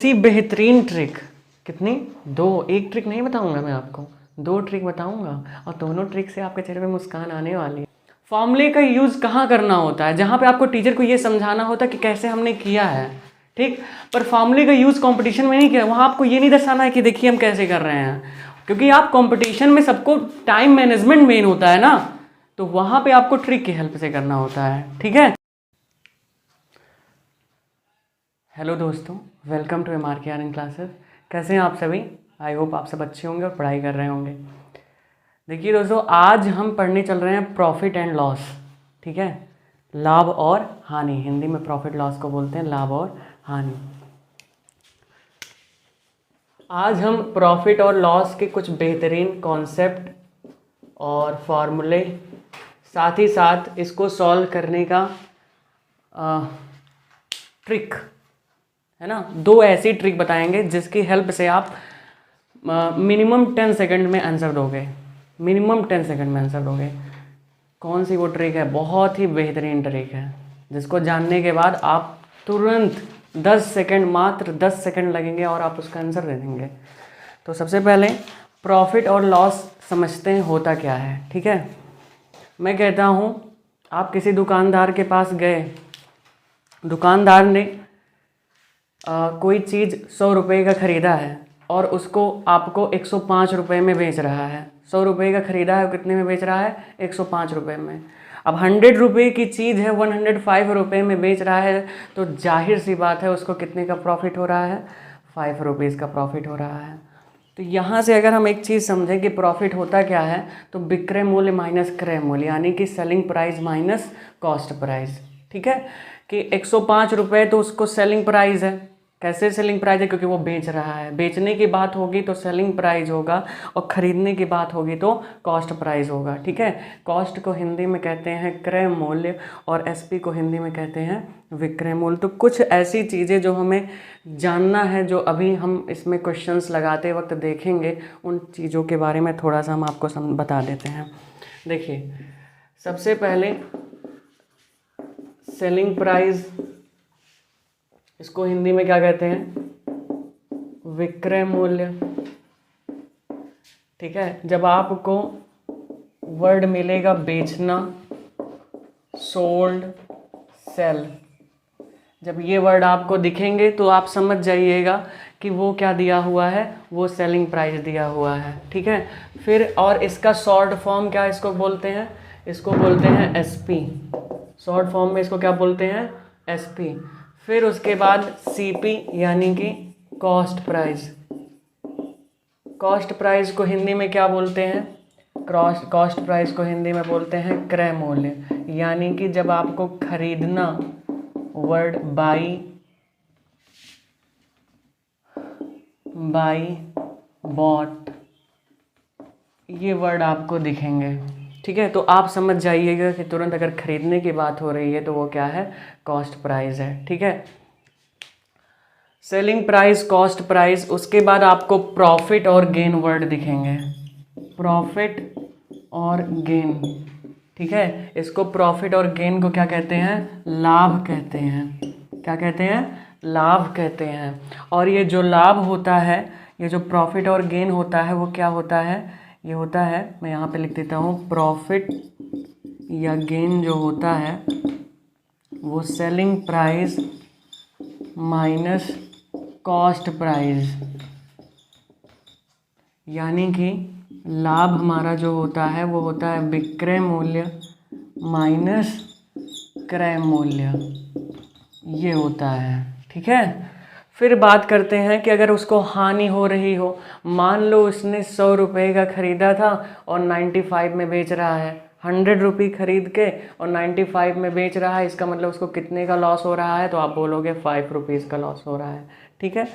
सी बेहतरीन ट्रिक कितनी? दो। एक ट्रिक नहीं बताऊंगा मैं आपको, दो ट्रिक बताऊंगा और दोनों ट्रिक से आपके चेहरे पे मुस्कान आने वाली है। फॉर्मूले का यूज़ कहाँ करना होता है? जहाँ पे आपको टीचर को ये समझाना होता है कि कैसे हमने किया है, ठीक। पर फॉर्मूले का यूज़ कंपटीशन में नहीं किया, वहाँ आपको ये नहीं दर्शाना है कि देखिए हम कैसे कर रहे हैं, क्योंकि आप कंपटीशन में सबको टाइम मैनेजमेंट मेन होता है ना, तो वहाँ पे आपको ट्रिक की हेल्प से करना होता है, ठीक है। हेलो दोस्तों, welcome to MRK earning classes. कैसे हैं आप सभी? आई होप आप सब अच्छे होंगे और पढ़ाई कर रहे होंगे। देखिए दोस्तों, आज हम पढ़ने चल रहे हैं प्रॉफिट एंड लॉस, ठीक है। लाभ और हानि, हिंदी में प्रॉफिट लॉस को बोलते हैं लाभ और हानि। आज हम प्रॉफिट और लॉस के कुछ बेहतरीन कॉन्सेप्ट और फॉर्मूले, साथ ही साथ इसको सॉल्व करने का ट्रिक है ना, दो ऐसी ट्रिक बताएंगे जिसकी हेल्प से आप मिनिमम 10 सेकंड में आंसर दोगे, मिनिमम 10 सेकंड में आंसर दोगे। कौन सी वो ट्रिक है? बहुत ही बेहतरीन ट्रिक है, जिसको जानने के बाद आप तुरंत 10 सेकंड, मात्र 10 सेकंड लगेंगे और आप उसका आंसर दे देंगे। तो सबसे पहले प्रॉफिट और लॉस समझते हैं होता क्या है, ठीक है। मैं कहता हूँ, आप किसी दुकानदार के पास गए, दुकानदार ने कोई चीज़ 100 रुपये का ख़रीदा है और उसको आपको 105 रुपये में बेच रहा है। 100 रुपये का ख़रीदा है, कितने में बेच रहा है? 105 रुपये में। अब 100 रुपये की चीज़ है, 105 रुपये में बेच रहा है, तो जाहिर सी बात है उसको कितने का प्रॉफिट हो रहा है? 5 रुपीज़ का प्रॉफिट हो रहा है। तो यहाँ से अगर हम एक चीज़ समझें कि प्रॉफिट होता क्या है, तो विक्रय मूल्य माइनस क्रय मूल्य, यानी कि selling price minus cost price, ठीक है। कि 105 रुपये तो उसको सेलिंग प्राइस है। कैसे सेलिंग प्राइस है? क्योंकि वो बेच रहा है। बेचने की बात होगी तो सेलिंग प्राइस होगा और ख़रीदने की बात होगी तो कॉस्ट प्राइस होगा, ठीक है। कॉस्ट को हिंदी में कहते हैं क्रय मूल्य और एसपी को हिंदी में कहते हैं विक्रय मूल्य। तो कुछ ऐसी चीज़ें जो हमें जानना है, जो अभी हम इसमें क्वेश्चंस लगाते वक्त देखेंगे, उन चीज़ों के बारे में थोड़ा सा हम आपको बता देते हैं। देखिए, सबसे पहले सेलिंग प्राइस, इसको हिंदी में क्या कहते हैं? विक्रय मूल्य, ठीक है। जब आपको वर्ड मिलेगा बेचना, सोल्ड, सेल, जब ये वर्ड आपको दिखेंगे तो आप समझ जाइएगा कि वो क्या दिया हुआ है, वो सेलिंग प्राइस दिया हुआ है, ठीक है। फिर और इसका शॉर्ट फॉर्म क्या इसको बोलते हैं? इसको बोलते हैं एसपी। शॉर्ट फॉर्म में इसको क्या बोलते हैं? एसपी। फिर उसके बाद सीपी, यानी कि कॉस्ट प्राइस। कॉस्ट प्राइस को हिंदी में क्या बोलते हैं? कॉस्ट प्राइस को हिंदी में बोलते हैं क्रय मूल्य, यानी कि जब आपको खरीदना, वर्ड बाई बॉट, ये वर्ड आपको दिखेंगे, ठीक है। तो आप समझ जाइएगा कि तुरंत अगर खरीदने की बात हो रही है तो वो क्या है? कॉस्ट प्राइस है, ठीक है। Selling price, cost price. उसके बाद आपको प्रॉफिट और गेन वर्ड दिखेंगे, प्रॉफिट और गेन, ठीक है। इसको प्रॉफिट और गेन को क्या कहते हैं? लाभ कहते हैं। क्या कहते हैं? लाभ कहते हैं। और ये जो लाभ होता है, ये जो प्रॉफिट और गेन होता है, वो क्या होता है? ये होता है, मैं यहाँ पे लिख देता हूँ, प्रॉफिट या गेन जो होता है वो selling price minus cost price, यानी कि लाभ हमारा जो होता है वो होता है विक्रय मूल्य माइनस क्रय मूल्य, ये होता है, ठीक है। फिर बात करते हैं कि अगर उसको हानि हो रही हो, मान लो उसने 100 रुपये का ख़रीदा था और 95 में बेच रहा है। 100 रुपये खरीद के और 95 में बेच रहा है, इसका मतलब उसको कितने का लॉस हो रहा है? तो आप बोलोगे 5 रुपीज़ का लॉस हो रहा है, ठीक है।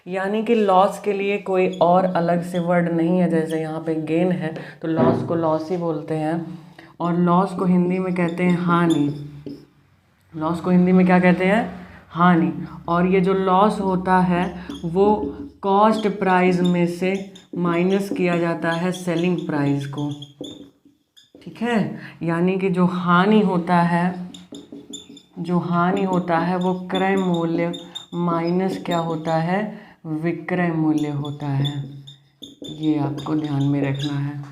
यानी कि लॉस के लिए कोई और अलग से वर्ड नहीं है, जैसे यहाँ पे गेन है तो लॉस को लॉस ही बोलते हैं, और लॉस को हिंदी में कहते हैं हानि। लॉस को हिंदी में क्या कहते हैं? हानि। और ये जो लॉस होता है वो कॉस्ट प्राइस में से माइनस किया जाता है सेलिंग प्राइस को, ठीक है। यानी कि जो हानि होता है वो क्रय मूल्य माइनस क्या होता है, विक्रय मूल्य होता है। ये आपको ध्यान में रखना है।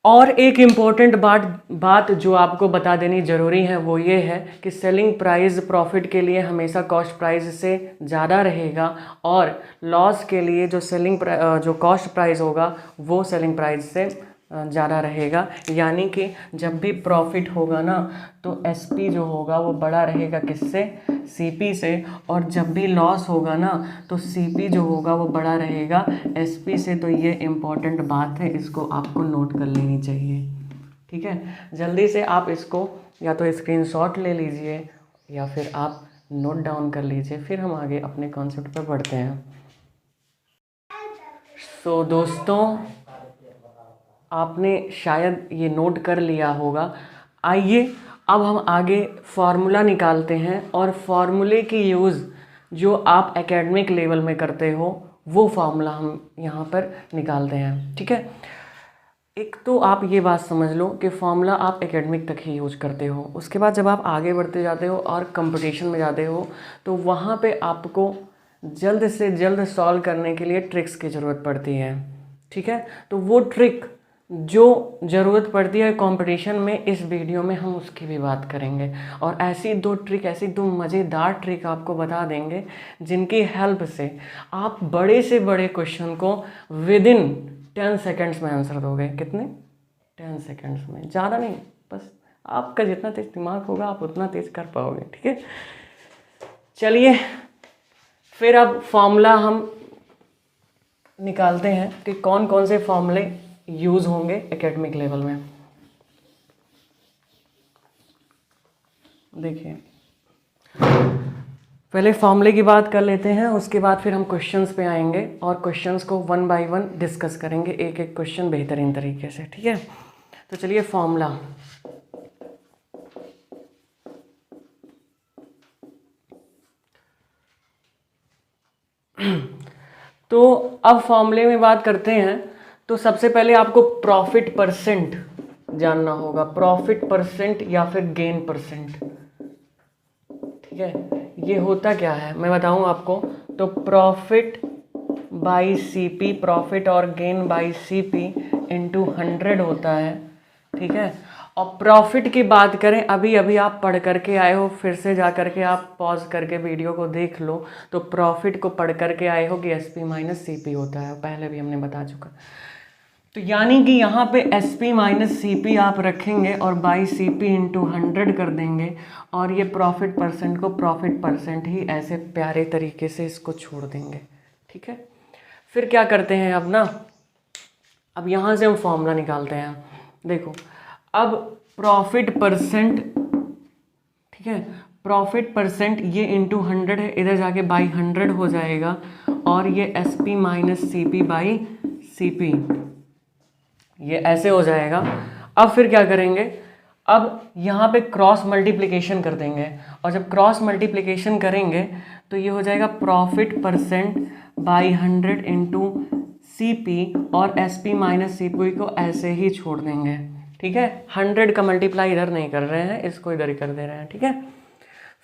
और एक इम्पॉर्टेंट बात जो आपको बता देनी ज़रूरी है वो ये है कि सेलिंग प्राइस प्रॉफिट के लिए हमेशा कॉस्ट प्राइस से ज़्यादा रहेगा, और लॉस के लिए जो कॉस्ट प्राइस होगा वो सेलिंग प्राइस से ज़्यादा रहेगा। यानी कि जब भी प्रॉफिट होगा ना तो एसपी जो होगा वो बड़ा रहेगा किससे, सीपी से, और जब भी लॉस होगा ना तो सीपी जो होगा वो बड़ा रहेगा एसपी से। तो ये इम्पॉर्टेंट बात है, इसको आपको नोट कर लेनी चाहिए। ठीक है, जल्दी से आप इसको या तो स्क्रीनशॉट ले लीजिए या फिर आप नोट डाउन कर लीजिए, फिर हम आगे अपने कॉन्सेप्ट पर बढ़ते हैं। सो दोस्तों, आपने शायद ये नोट कर लिया होगा। आइए अब हम आगे फार्मूला निकालते हैं, और फार्मूले की यूज़ जो आप एकेडमिक लेवल में करते हो वो फार्मूला हम यहाँ पर निकालते हैं। ठीक है, एक तो आप ये बात समझ लो कि फार्मूला आप एकेडमिक तक ही यूज करते हो। उसके बाद जब आप आगे बढ़ते जाते हो और कंपटीशन में जाते हो तो वहाँ पे आपको जल्द से जल्द सॉल्व करने के लिए ट्रिक्स की ज़रूरत पड़ती है। ठीक है, तो वो ट्रिक जो ज़रूरत पड़ती है कंपटीशन में, इस वीडियो में हम उसकी भी बात करेंगे। और ऐसी दो मज़ेदार ट्रिक आपको बता देंगे जिनकी हेल्प से आप बड़े से बड़े क्वेश्चन को विदिन 10 सेकेंड्स में आंसर दोगे। कितने? 10 सेकेंड्स में, ज़्यादा नहीं, बस आपका जितना तेज दिमाग होगा आप उतना तेज कर पाओगे। ठीक है, चलिए फिर अब फॉर्मूला हम निकालते हैं कि कौन कौन से फॉर्मूले यूज़ होंगे एकेडमिक लेवल में। देखिए, पहले फॉर्मूले की बात कर लेते हैं, उसके बाद फिर हम क्वेश्चंस पे आएंगे और क्वेश्चंस को 1 बाय 1 डिस्कस करेंगे, एक एक क्वेश्चन बेहतरीन तरीके से। ठीक है, तो चलिए फॉर्मूला। तो अब फॉर्मूले में बात करते हैं, तो सबसे पहले आपको प्रॉफिट परसेंट जानना होगा, प्रॉफिट परसेंट या फिर गेन परसेंट। ठीक है, ये होता क्या है मैं बताऊं आपको। तो प्रॉफिट बाई सीपी, प्रॉफिट और गेन बाई सीपी इंटू 100 होता है। ठीक है, और प्रॉफिट की बात करें, अभी अभी आप पढ़ करके आए हो, फिर से जा करके आप पॉज करके वीडियो को देख लो, तो प्रॉफिट को पढ़ करके आए हो कि एसपी माइनस सीपी होता है, पहले भी हमने बता चुका। तो यानी कि यहाँ पे एसपी माइनस सीपी आप रखेंगे और बाई सीपी इंटू 100 कर देंगे, और ये प्रॉफिट परसेंट को प्रॉफिट परसेंट ही ऐसे प्यारे तरीके से इसको छोड़ देंगे। ठीक है, फिर क्या करते हैं अब ना, अब यहाँ से हम फॉर्मूला निकालते हैं। देखो, अब प्रॉफिट परसेंट, ठीक है, प्रॉफिट परसेंट ये इंटू 100 है, इधर जाके बाई 100 हो जाएगा, और ये S P minus C P by C P, ये ऐसे हो जाएगा। अब फिर क्या करेंगे, अब यहाँ पे क्रॉस मल्टीप्लिकेशन कर देंगे, और जब क्रॉस मल्टीप्लिकेशन करेंगे तो ये हो जाएगा profit percent by 100 into C P, और S P minus C P को ऐसे ही छोड़ देंगे। ठीक है, 100 का मल्टीप्लाई इधर नहीं कर रहे हैं, इसको इधर ही कर दे रहे हैं। ठीक है,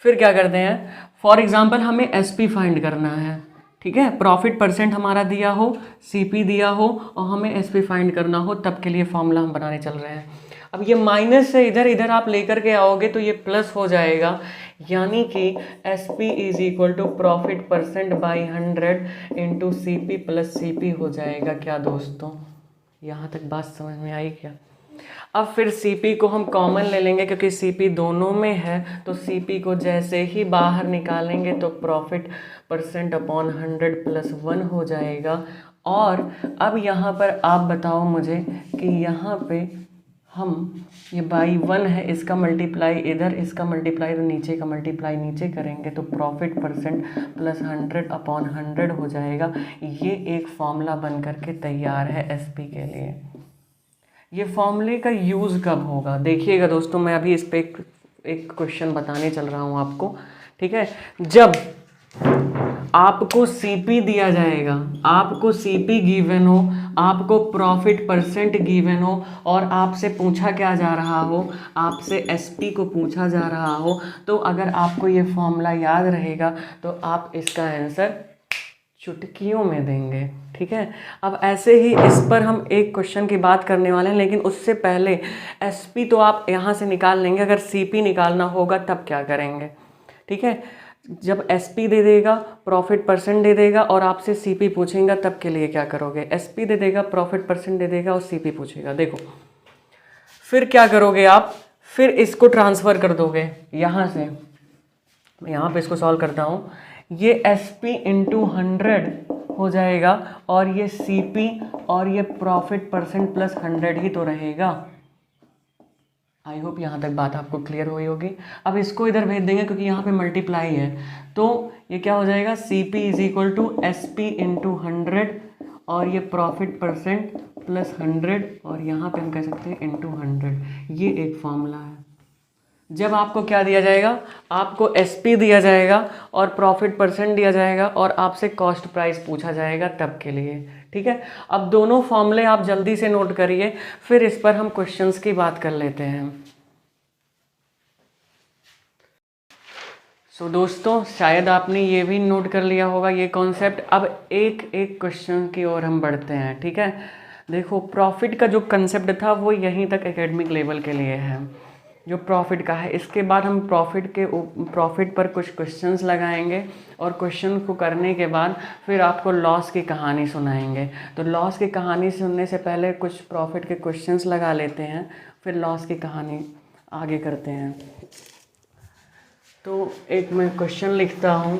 फिर क्या करते हैं, फॉर एग्जांपल हमें एस पी फाइंड करना है। ठीक है, प्रॉफिट परसेंट हमारा दिया हो, सीपी दिया हो, और हमें एस पी फाइंड करना हो, तब के लिए फॉर्मूला हम बनाने चल रहे हैं। अब ये माइनस से इधर इधर आप लेकर के आओगे तो ये प्लस हो जाएगा, यानी कि S P is equal to profit percent by 100 into C P plus C P हो जाएगा। क्या दोस्तों, यहाँ तक बात समझ में आई क्या? अब फिर CP को हम कॉमन ले लेंगे, क्योंकि CP दोनों में है, तो CP को जैसे ही बाहर निकालेंगे तो प्रॉफिट परसेंट अपॉन 100 प्लस 1 हो जाएगा। और अब यहाँ पर आप बताओ मुझे कि यहाँ पे हम ये बाई 1 है, इसका मल्टीप्लाई इधर, इसका मल्टीप्लाई तो नीचे का मल्टीप्लाई नीचे करेंगे, तो प्रॉफिट परसेंट प्लस 100 अपॉन 100 हो जाएगा। ये एक फॉर्मूला बन करके तैयार है SP के लिए। ये फॉर्मूले का यूज़ कब होगा देखिएगा दोस्तों, मैं अभी इस पर एक क्वेश्चन बताने चल रहा हूँ आपको। ठीक है, जब आपको सीपी दिया जाएगा, आपको सीपी गिवन हो, आपको प्रॉफिट परसेंट गिवन हो और आपसे पूछा क्या जा रहा हो, आपसे एसपी को पूछा जा रहा हो, तो अगर आपको ये फॉर्मूला याद रहेगा तो आप इसका आंसर चुटकियों में देंगे। ठीक है, अब ऐसे ही इस पर हम एक क्वेश्चन की बात करने वाले हैं, लेकिन उससे पहले एसपी तो आप यहाँ से निकाल लेंगे, अगर सीपी निकालना होगा तब क्या करेंगे। ठीक है, जब एसपी दे देगा, प्रॉफिट परसेंट दे देगा और आपसे सीपी पूछेगा, तब के लिए क्या करोगे। एसपी दे देगा, प्रॉफिट परसेंट दे देगा और सीपी पूछेगा। देखो फिर क्या करोगे आप, फिर इसको ट्रांसफ़र कर दोगे यहाँ से। मैं यहाँ पे इसको सॉल्व करता हूँ, ये एस पी इंटू 100 हो जाएगा और ये सी पी और ये प्रॉफिट परसेंट प्लस 100 ही तो रहेगा। आई होप यहाँ तक बात आपको क्लियर हुई होगी। अब इसको इधर भेज देंगे क्योंकि यहाँ पे मल्टीप्लाई है, तो ये क्या हो जाएगा, C P is equal to S P into 100 और ये प्रॉफिट परसेंट प्लस 100 और यहाँ पे हम कह सकते हैं इंटू 100। ये एक फॉर्मूला है। जब आपको क्या दिया जाएगा, आपको एसपी दिया जाएगा और प्रॉफिट परसेंट दिया जाएगा और आपसे कॉस्ट प्राइस पूछा जाएगा, तब के लिए। ठीक है, अब दोनों फॉर्मूले आप जल्दी से नोट करिए, फिर इस पर हम क्वेश्चंस की बात कर लेते हैं। सो दोस्तों, शायद आपने ये भी नोट कर लिया होगा ये कॉन्सेप्ट। अब एक एक क्वेश्चन की ओर हम बढ़ते हैं। ठीक है, देखो प्रॉफिट का जो कंसेप्ट था वो यहीं तक एकेडमिक लेवल के लिए है, जो प्रॉफिट का है। इसके बाद हम प्रॉफिट पर कुछ क्वेश्चंस लगाएंगे और क्वेश्चन को करने के बाद फिर आपको लॉस की कहानी सुनाएंगे। तो लॉस की कहानी सुनने से पहले कुछ प्रॉफिट के क्वेश्चंस लगा लेते हैं, फिर लॉस की कहानी आगे करते हैं। तो एक मैं क्वेश्चन लिखता हूँ।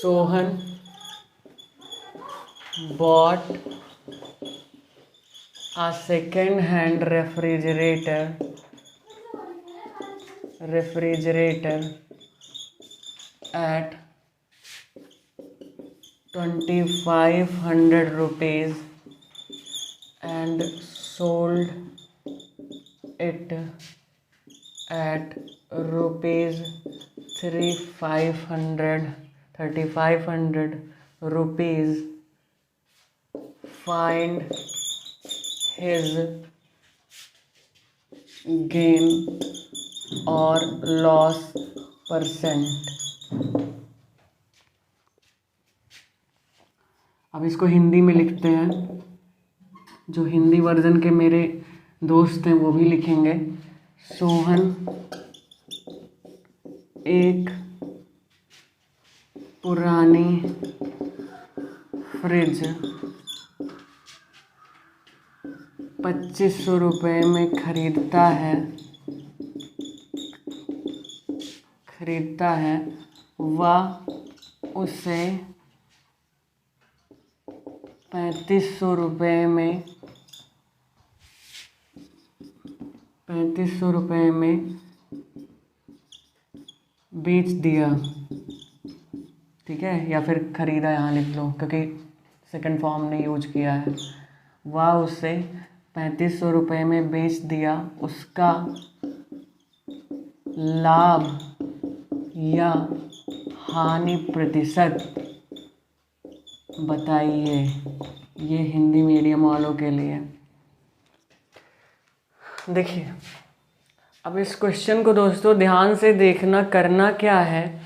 Sohan bought a second-hand refrigerator at 2,500 rupees and sold it at rupees 3,500 rupees. Find his gain or loss percent. अब इसको हिंदी में लिखते हैं, जो हिंदी वर्जन के मेरे दोस्त हैं वो भी लिखेंगे। सोहन एक पुरानी फ्रिज 2,500 रुपये में खरीदता है व उसे 3,500 रुपये में बेच दिया। ठीक है, या फिर खरीदा यहाँ लिख लो क्योंकि सेकंड फॉर्म ने यूज किया है। वह उसे 3,500 रुपये में बेच दिया, उसका लाभ या हानि प्रतिशत बताइए। ये हिंदी मीडियम वालों के लिए। देखिए, अब इस क्वेश्चन को दोस्तों ध्यान से देखना, करना क्या है,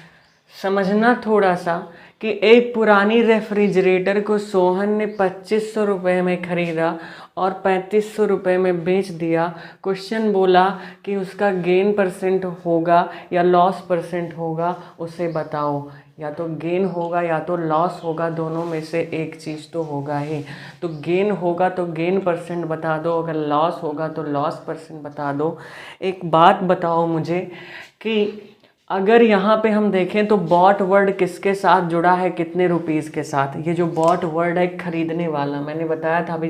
समझना थोड़ा सा कि एक पुरानी रेफ्रिजरेटर को सोहन ने 2,500 रुपये में ख़रीदा और 3,500 रुपये में बेच दिया। क्वेश्चन बोला कि उसका गेन परसेंट होगा या लॉस परसेंट होगा, उसे बताओ। या तो गेन होगा या तो लॉस होगा, दोनों में से एक चीज़ तो होगा ही। तो गेन होगा तो गेन परसेंट बता दो, अगर लॉस होगा तो लॉस परसेंट बता दो। एक बात बताओ मुझे कि अगर यहाँ पे हम देखें तो बॉट वर्ड किसके साथ जुड़ा है, कितने रुपीज़ के साथ। ये जो बॉट वर्ड है खरीदने वाला, मैंने बताया था अभी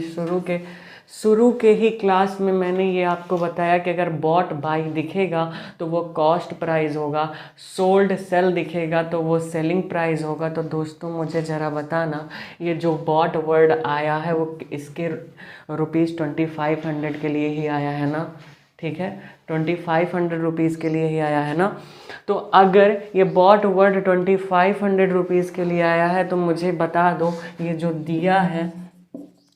शुरू के ही क्लास में मैंने ये आपको बताया कि अगर बॉट बाई दिखेगा तो वो कॉस्ट प्राइस होगा, सोल्ड सेल दिखेगा तो वो सेलिंग प्राइस होगा। तो दोस्तों मुझे ज़रा बताना, ये जो बॉट वर्ड आया है वो इसके ₹2500 के लिए ही आया है ना? ठीक है, 2500 रुपीज़ के लिए ही आया है ना? तो अगर ये बॉट वर्ड 2500 रुपीज़ के लिए आया है तो मुझे बता दो ये जो दिया है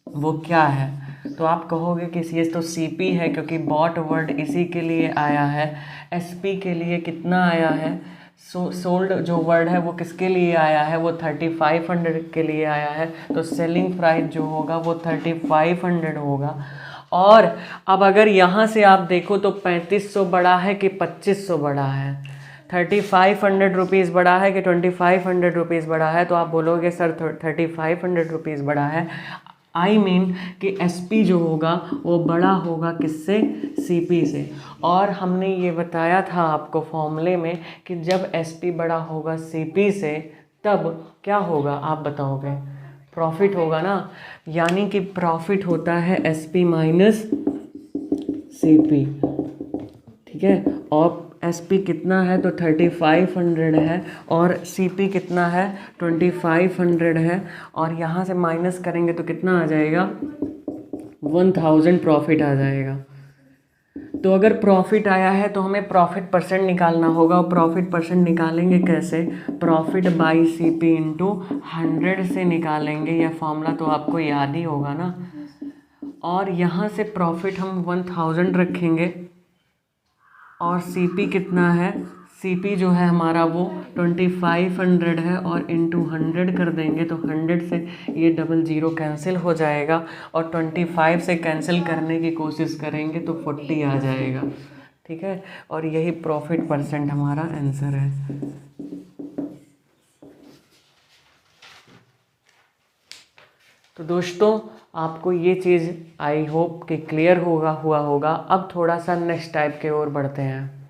वो क्या है। तो आप कहोगे कि ये तो सीपी है, क्योंकि बॉट वर्ड इसी के लिए आया है। एसपी के लिए कितना आया है? सोल्ड जो वर्ड है वो किसके लिए आया है? वो 3500 के लिए आया है। तो सेलिंग प्राइस जो होगा वो 3500 होगा। और अब अगर यहाँ से आप देखो तो 3500 बड़ा है कि 2500 बड़ा है? 3500 रुपीज़ बड़ा है कि 2500 रुपीज़ बड़ा है? तो आप बोलोगे सर 3500 रुपीज़ बड़ा है। आई मीन कि एसपी जो होगा वो बड़ा होगा किससे? सीपी से। और हमने ये बताया था आपको फॉर्मूले में कि जब एसपी बड़ा होगा सीपी से तब क्या होगा आप बताओगे? प्रॉफिट होगा ना। यानी कि प्रॉफिट होता है एसपी माइनस सीपी। ठीक है, और एसपी कितना है? तो 3500 है, और सीपी कितना है? 2500 है। और यहाँ से माइनस करेंगे तो कितना आ जाएगा? 1000 प्रॉफिट आ जाएगा। तो अगर प्रॉफिट आया है तो हमें प्रॉफिट परसेंट निकालना होगा। और प्रॉफिट परसेंट निकालेंगे कैसे? प्रॉफिट बाई सीपी इंटू 100 से निकालेंगे। यह फॉर्मूला तो आपको याद ही होगा ना। और यहाँ से प्रॉफिट हम 1000 रखेंगे, और सीपी कितना है? सीपी जो है हमारा वो 2500 है, और इंटू 100 कर देंगे तो 100 से ये 00 कैंसिल हो जाएगा, और 25 से कैंसिल करने की कोशिश करेंगे तो 40 आ जाएगा। ठीक है, और यही प्रॉफिट परसेंट हमारा आंसर है। तो दोस्तों आपको ये चीज़ आई होप कि क्लियर हुआ होगा। अब थोड़ा सा नेक्स्ट टाइप के ओर बढ़ते हैं।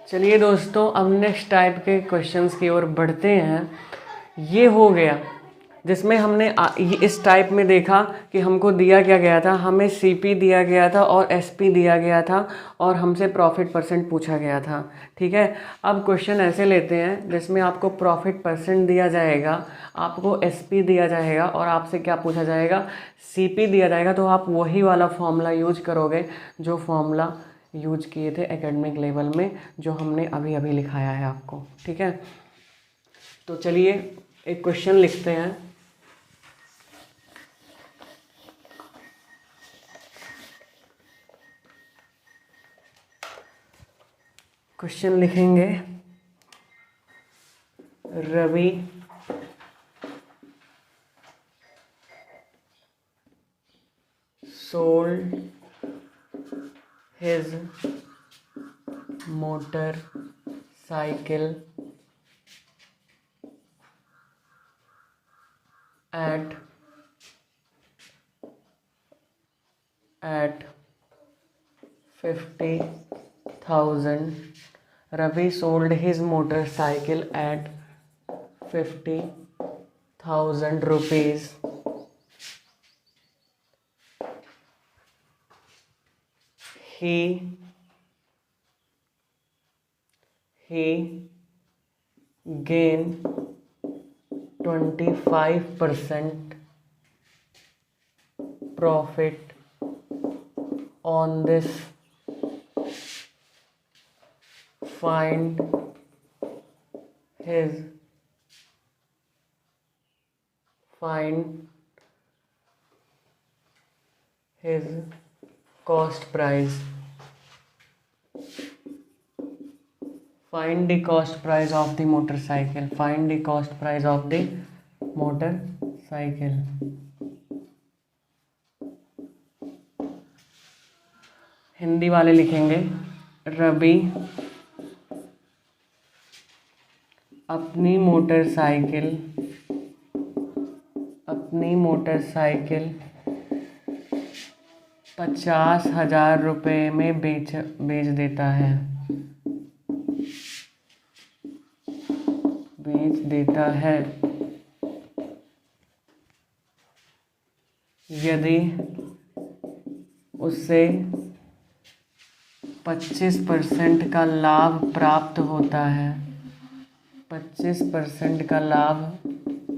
चलिए दोस्तों, अब नेक्स्ट टाइप के क्वेश्चंस की ओर बढ़ते हैं। ये हो गया जिसमें हमने इस टाइप में देखा कि हमको दिया क्या गया था? हमें सीपी दिया गया था और एसपी दिया गया था, और हमसे प्रॉफिट परसेंट पूछा गया था। ठीक है, अब क्वेश्चन ऐसे लेते हैं जिसमें आपको प्रॉफिट परसेंट दिया जाएगा, आपको एसपी दिया जाएगा, और आपसे क्या पूछा जाएगा? सीपी दिया जाएगा। तो आप वही वाला फॉर्मूला यूज करोगे जो फॉर्मूला यूज किए थे एकेडमिक लेवल में, जो हमने अभी अभी लिखाया है आपको। ठीक है, तो चलिए एक क्वेश्चन लिखते हैं। क्वेश्चन लिखेंगे, Ravi sold his motorcycle at 50,000. Ravi sold his motorcycle at 50,000 rupees. He gained 25% profit on this. Find his cost price. Find the cost price of the motorcycle. Find the cost price of the motorcycle. Hindi वाले लिखेंगे, रवि अपनी motorcycle 50,000 रुपये में बेच देता है। यदि उसे 25% का लाभ प्राप्त होता है, 25% का लाभ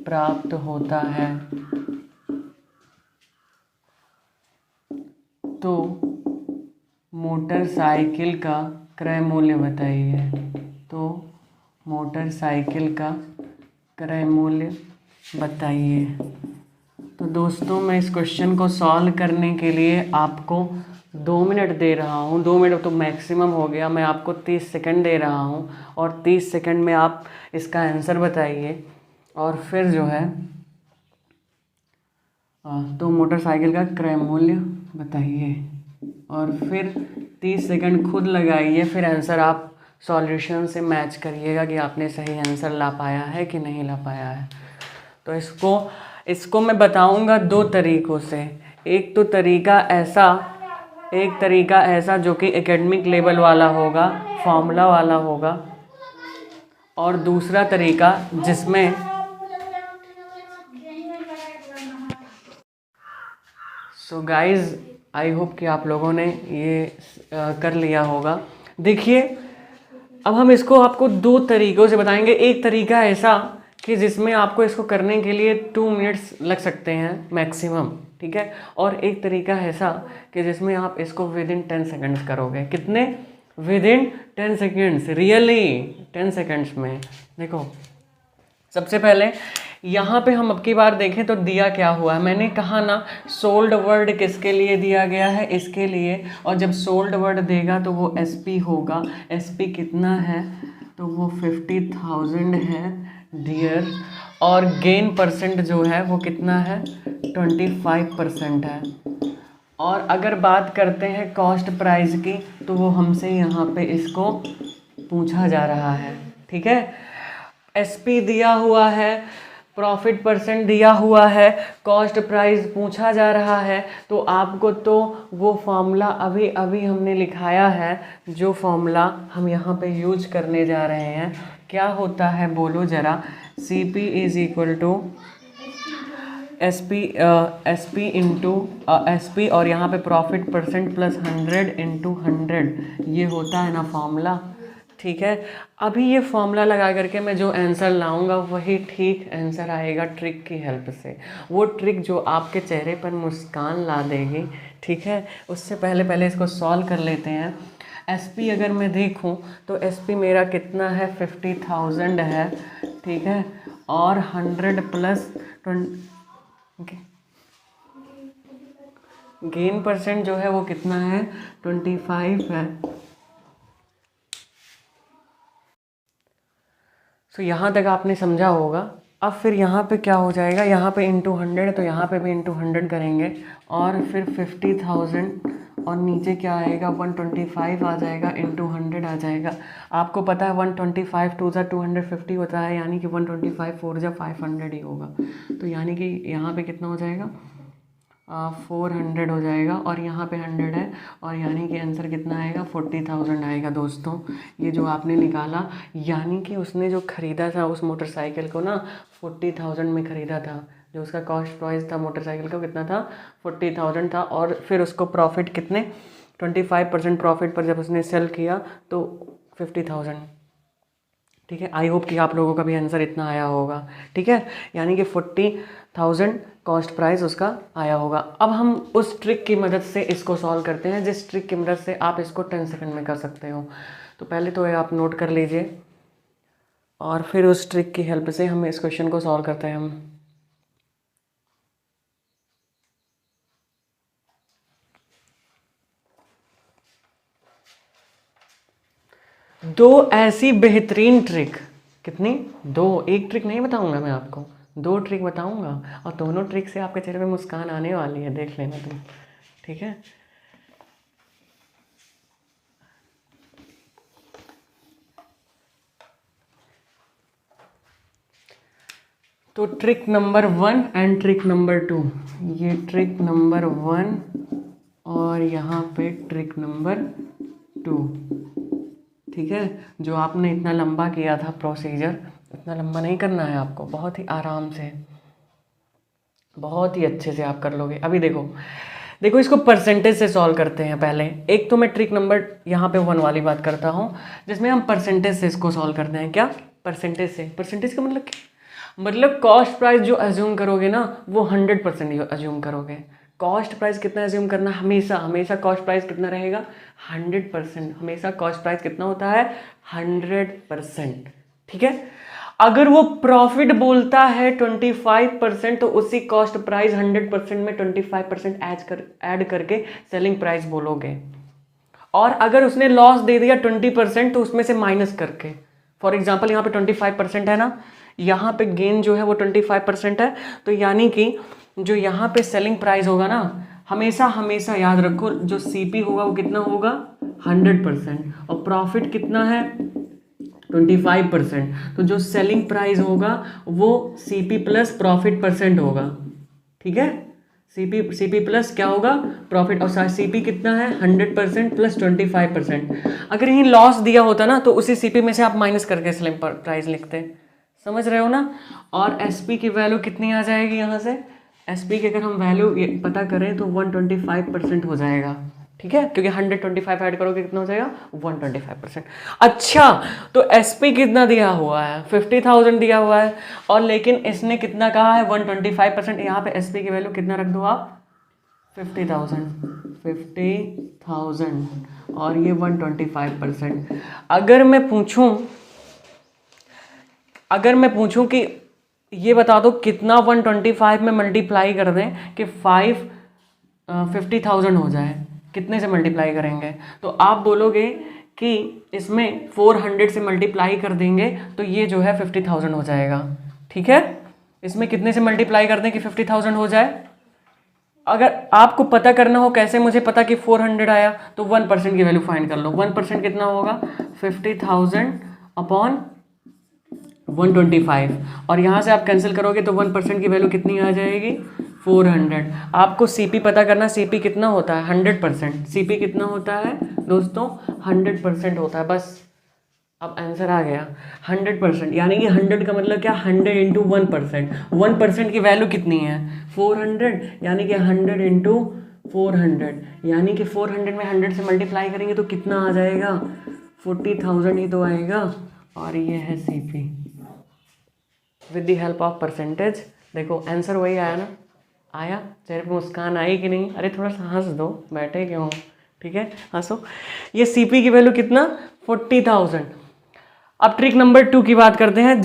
प्राप्त होता है, तो मोटरसाइकिल का क्रय मूल्य बताइए। तो मोटरसाइकिल का क्रय मूल्य बताइए। तो दोस्तों मैं इस क्वेश्चन को सॉल्व करने के लिए आपको 2 मिनट दे रहा हूँ। 2 मिनट तो मैक्सिमम हो गया, मैं आपको 30 सेकंड दे रहा हूँ और 30 सेकंड में आप इसका आंसर बताइए। और फिर जो है तो मोटरसाइकिल का क्रय मूल्य बताइए और फिर 30 सेकंड खुद लगाइए। फिर आंसर आप सॉल्यूशन से मैच करिएगा कि आपने सही आंसर ला पाया है कि नहीं ला पाया है। तो इसको मैं बताऊंगा 2 तरीक़ों से। एक तरीका ऐसा जो कि एकेडमिक लेवल वाला होगा, फॉर्मूला वाला होगा, और दूसरा तरीका जिसमें सो गाइज़ आई होप कि आप लोगों ने ये कर लिया होगा। देखिए अब हम इसको आपको 2 तरीक़ों से बताएंगे। एक तरीका ऐसा कि जिसमें आपको इसको करने के लिए 2 मिनट्स लग सकते हैं मैक्सिमम, ठीक है। और एक तरीका ऐसा कि जिसमें आप इसको विदिन 10 सेकेंड्स करोगे। कितने? विदिन 10 सेकेंड्स, रियली 10 सेकेंड्स में। देखो सबसे पहले यहाँ पे हम अब की बार देखें तो दिया क्या हुआ है। मैंने कहा ना सोल्ड वर्ड किसके लिए दिया गया है, इसके लिए। और जब सोल्ड वर्ड देगा तो वो SP होगा। SP कितना है? तो वो 50,000 है डियर। और गेन परसेंट जो है वो कितना है? 25% है। और अगर बात करते हैं कॉस्ट प्राइस की तो वो हमसे यहाँ पे इसको पूछा जा रहा है, ठीक है। SP दिया हुआ है, प्रॉफिट परसेंट दिया हुआ है, कॉस्ट प्राइस पूछा जा रहा है। तो आपको तो वो फॉर्मूला अभी अभी हमने लिखाया है, जो फॉर्मूला हम यहाँ पे यूज करने जा रहे हैं। क्या होता है बोलो ज़रा? CP is equal to SP into SP और यहाँ पे प्रॉफिट परसेंट प्लस 100 इंटू 100, ये होता है ना फॉर्मूला, ठीक है। अभी ये फॉर्मूला लगा करके मैं जो आंसर लाऊंगा वही ठीक आंसर आएगा ट्रिक की हेल्प से। वो ट्रिक जो आपके चेहरे पर मुस्कान ला देगी, ठीक है। उससे पहले इसको सॉल्व कर लेते हैं। SP अगर मैं देखूं तो SP मेरा कितना है? 50,000 है, ठीक है। और 100 प्लस 20 गेन परसेंट जो है वो कितना है? 25 है। सो यहाँ तक आपने समझा होगा। अब फिर यहाँ पे क्या हो जाएगा? यहाँ पे इंटू 100, तो यहाँ पे भी इंटू 100 करेंगे और फिर 50,000 और नीचे क्या आएगा? 125 आ जाएगा, इंटू 100 आ जाएगा। आपको पता है 125 2 ज़ा 250 होता है, यानी कि 125 4 ज़ा 500 ही होगा। तो यानी कि यहाँ पे कितना हो जाएगा? 400 हो जाएगा और यहाँ पे 100 है, और यानी कि आंसर कितना आएगा? 40,000 आएगा। दोस्तों ये जो आपने निकाला, यानी कि उसने जो ख़रीदा था उस मोटरसाइकिल को ना 40,000 में ख़रीदा था। जो उसका कॉस्ट प्राइस था मोटरसाइकिल का कितना था? 40,000 था। और फिर उसको प्रॉफिट कितने? 25% प्रॉफिट पर जब उसने सेल किया तो 50,000, ठीक है। आई होप कि आप लोगों का भी आंसर इतना आया होगा, ठीक है। यानी कि 40,000 कॉस्ट प्राइस उसका आया होगा। अब हम उस ट्रिक की मदद से इसको सॉल्व करते हैं, जिस ट्रिक की मदद से आप इसको 10 सेकंड में कर सकते हो। तो पहले तो ये आप नोट कर लीजिए और फिर उस ट्रिक की हेल्प से हम इस क्वेश्चन को सॉल्व करते हैं। हम दो ऐसी बेहतरीन ट्रिक, कितनी? 2। एक ट्रिक नहीं बताऊंगा मैं आपको, 2 ट्रिक बताऊंगा और दोनों ट्रिक से आपके चेहरे पे मुस्कान आने वाली है, देख लेना तुम, ठीक है। तो trick number 1 and trick number 2, ये ट्रिक नंबर 1 और यहाँ पे ट्रिक नंबर 2, ठीक है। जो आपने इतना लंबा किया था प्रोसीजर, इतना लंबा नहीं करना है आपको, बहुत ही आराम से। बहुत ही अच्छे से आप कर लोगे। अभी देखो देखो इसको परसेंटेज से सॉल्व करते हैं पहले। एक तो मैं ट्रिक नंबर यहाँ पे 1 वाली बात करता हूँ, जिसमें हम परसेंटेज से इसको सॉल्व करते हैं। क्या? परसेंटेज से। परसेंटेज का मतलब क्या? मतलब कॉस्ट प्राइस जो अज्यूम करोगे ना वो 100% अज्यूम करोगे। कॉस्ट प्राइस कितना अज्यूम करना? हमेशा हमेशा कॉस्ट प्राइस कितना रहेगा? 100%। हमेशा कॉस्ट प्राइस कितना होता है? 100%। ठीक है। अगर वो प्रॉफिट बोलता है 25%, तो उसी कॉस्ट प्राइस 100% में 25% ऐड करके सेलिंग प्राइस बोलोगे। और अगर उसने लॉस दे दिया 20%, तो उसमें से माइनस करके। फॉर एग्जाम्पल यहाँ पे 25% है ना, यहाँ पे गेन जो है वो 25% है, तो यानी कि जो यहाँ पे सेलिंग प्राइस होगा ना, हमेशा हमेशा याद रखो जो सीपी होगा वो कितना होगा? 100%। और प्रॉफिट कितना है? 25%। तो जो सेलिंग प्राइस होगा वो सीपी प्लस प्रॉफिट परसेंट होगा। ठीक है। सीपी प्लस क्या होगा? प्रॉफिट। और सीपी कितना है? 100% प्लस 25%। अगर यही लॉस दिया होता ना तो उसी सीपी में से आप माइनस करके सेलिंग प्राइस लिखते। समझ रहे हो ना? और एसपी की वैल्यू कितनी आ जाएगी यहाँ से? एसपी की अगर हम वैल्यू पता करें तो 125% हो जाएगा। ठीक है, क्योंकि 125 ऐड करोगे कितना हो जाएगा? 125%। अच्छा, तो एसपी कितना दिया हुआ है? 50,000 दिया हुआ है, और लेकिन इसने कितना कहा है? 125%। यहाँ पे एसपी की वैल्यू कितना रख दो आप? 50,000। 50,000 और ये 125%। अगर मैं पूछूं कि ये बता दो कितना 125 में मल्टीप्लाई कर दें कि 50,000 हो जाए, कितने से मल्टीप्लाई करेंगे? तो आप बोलोगे कि इसमें 400 से मल्टीप्लाई कर देंगे तो ये जो है 50,000 हो जाएगा। ठीक है, इसमें कितने से मल्टीप्लाई कर दें कि 50,000 हो जाए? अगर आपको पता करना हो कैसे मुझे पता कि 400 आया, तो 1% की वैल्यू फाइंड कर लो। 1% कितना होगा? 50,000 अपॉन 125, और यहाँ से आप कैंसिल करोगे तो 1% की वैल्यू कितनी आ जाएगी? 400। आपको सीपी पता करना, सीपी कितना होता है? 100%। सीपी कितना होता है दोस्तों? 100% होता है। बस अब आंसर आ गया 100%। यानी कि 100 का मतलब क्या? 100 इंटू 1%। 1% की वैल्यू कितनी है? 400। यानी कि 100 इंटू 400, यानी कि 400 में 100 से मल्टीप्लाई करेंगे तो कितना आ जाएगा? 40,000 ही तो आएगा। और ये है CP with the help of percentage. देखो आंसर वही आया ना? आया? चेहरे पे मुस्कान आई कि नहीं? अरे थोड़ा सा हंस दो, बैठे क्यों? ठीक है, हंसो। ये सीपी की वैल्यू कितना? 40,000। अब ट्रिक नंबर 2 की बात करते हैं,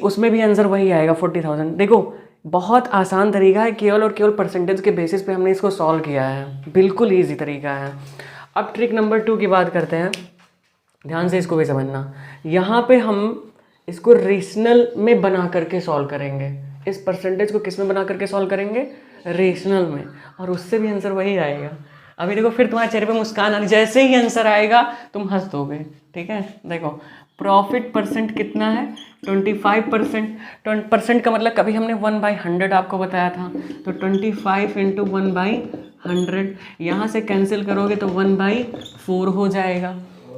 उसमें भी आंसर वही आएगा 40,000। देखो बहुत आसान तरीका है, केवल और केवल परसेंटेज के बेसिस पे हमने इसको सॉल्व किया है। बिल्कुल ईजी तरीका है। अब ट्रिक नंबर 2 की बात करते हैं, ध्यान से इसको भी समझना। यहाँ पे हम इसको रेशनल में बना करके सॉल्व करेंगे। इस परसेंटेज को किस में बना करके सॉल्व करेंगे? रेशनल में, और उससे भी आंसर वही आएगा। अभी देखो फिर तुम्हारे चेहरे पे मुस्कान आनी, जैसे ही आंसर आएगा तुम हंस दोगे। ठीक है, देखो प्रॉफिट परसेंट कितना है? 25%। 20% का मतलब कभी हमने 1/100 आपको बताया था, तो 25 इंटू 1/100। यहाँ से कैंसिल करोगे तो 1/4 हो जाएगा।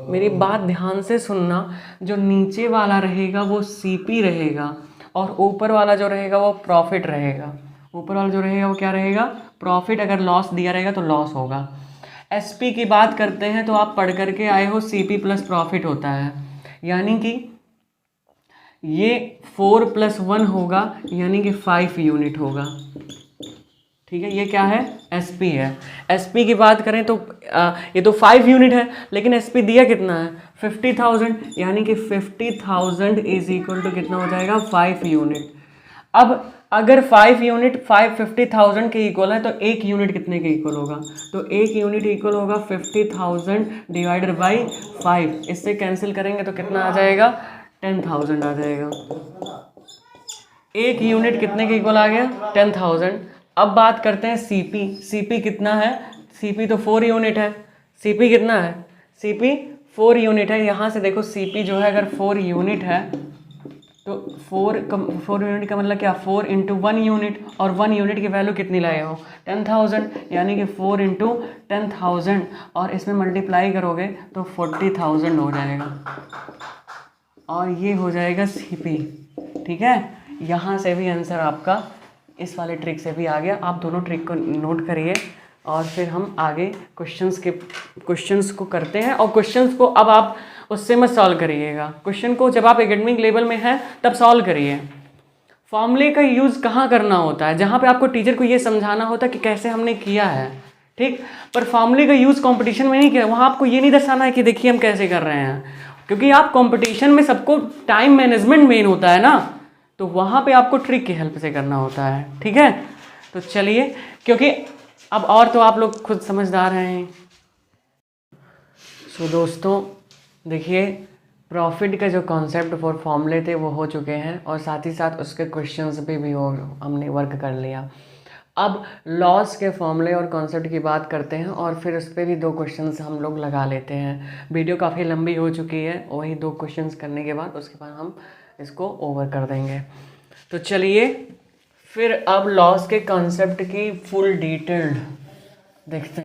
मेरी बात ध्यान से सुनना, जो नीचे वाला रहेगा वो सीपी रहेगा, और ऊपर वाला जो रहेगा वो प्रॉफिट रहेगा। ऊपर वाला जो रहेगा वो क्या रहेगा? प्रॉफिट। अगर लॉस दिया रहेगा तो लॉस होगा। एसपी की बात करते हैं तो आप पढ़ करके आए हो सीपी प्लस प्रॉफिट होता है, यानी कि ये 4 + 1 होगा, यानी कि 5 यूनिट होगा। ठीक है, ये क्या है? एसपी है। एसपी की बात करें तो ये तो 5 यूनिट है, लेकिन एसपी दिया कितना है? 50,000, यानी कि 50,000 इज इक्वल टू कितना हो जाएगा? 5 यूनिट। अब अगर 5 यूनिट 50,000 के इक्वल है तो 1 यूनिट कितने के इक्वल होगा? तो 1 यूनिट इक्वल होगा 50,000 डिवाइडेड बाई 5। इससे कैंसिल करेंगे तो कितना आ जाएगा? 10,000 आ जाएगा। 1 यूनिट कितने के इक्वल आ गया? 10,000। अब बात करते हैं सीपी। सीपी कितना है? सीपी तो 4 यूनिट है। सीपी कितना है? सीपी 4 यूनिट है। यहाँ से देखो सीपी जो है अगर 4 यूनिट है तो 4 यूनिट का मतलब क्या? 4 इंटू 1 यूनिट, और 1 यूनिट की वैल्यू कितनी लाए हो? 10,000, यानी कि 4 इंटू 10,000, और इसमें मल्टीप्लाई करोगे तो 40,000 हो जाएगा, और ये हो जाएगा सीपी। ठीक है, यहाँ से भी आंसर आपका इस वाले ट्रिक से भी आ गया। आप दोनों ट्रिक को नोट करिए और फिर हम आगे क्वेश्चंस को करते हैं। और क्वेश्चंस को अब आप उससे मत सॉल्व करिएगा, क्वेश्चन को जब आप एकेडमिक लेवल में हैं तब सॉल्व करिए। फॉर्मूले का यूज़ कहाँ करना होता है, जहाँ पे आपको टीचर को ये समझाना होता है कि कैसे हमने किया है, ठीक। पर फॉर्मूले का यूज़ कंपटीशन में नहीं किया, वहाँ आपको ये नहीं दर्शाना है कि देखिए हम कैसे कर रहे हैं, क्योंकि आप कंपटीशन में सबको टाइम मैनेजमेंट मेन होता है ना, तो वहाँ पे आपको ट्रिक की हेल्प से करना होता है, ठीक है। तो चलिए, क्योंकि अब और तो आप लोग खुद समझदार हैं। सो दोस्तों देखिए, प्रॉफिट का जो कॉन्सेप्ट फॉर फॉर्मूले थे वो हो चुके हैं, और साथ ही साथ उसके क्वेश्चंस पे भी हो हमने वर्क कर लिया। अब लॉस के फॉर्मूले और कॉन्सेप्ट की बात करते हैं, और फिर उस पर भी 2 क्वेश्चंस हम लोग लगा लेते हैं। वीडियो काफ़ी लंबी हो चुकी है, वही 2 क्वेश्चंस करने के बाद उसके बाद हम इसको ओवर कर देंगे। तो चलिए फिर अब लॉस के कॉन्सेप्ट की फुल डिटेल्ड देखते हैं।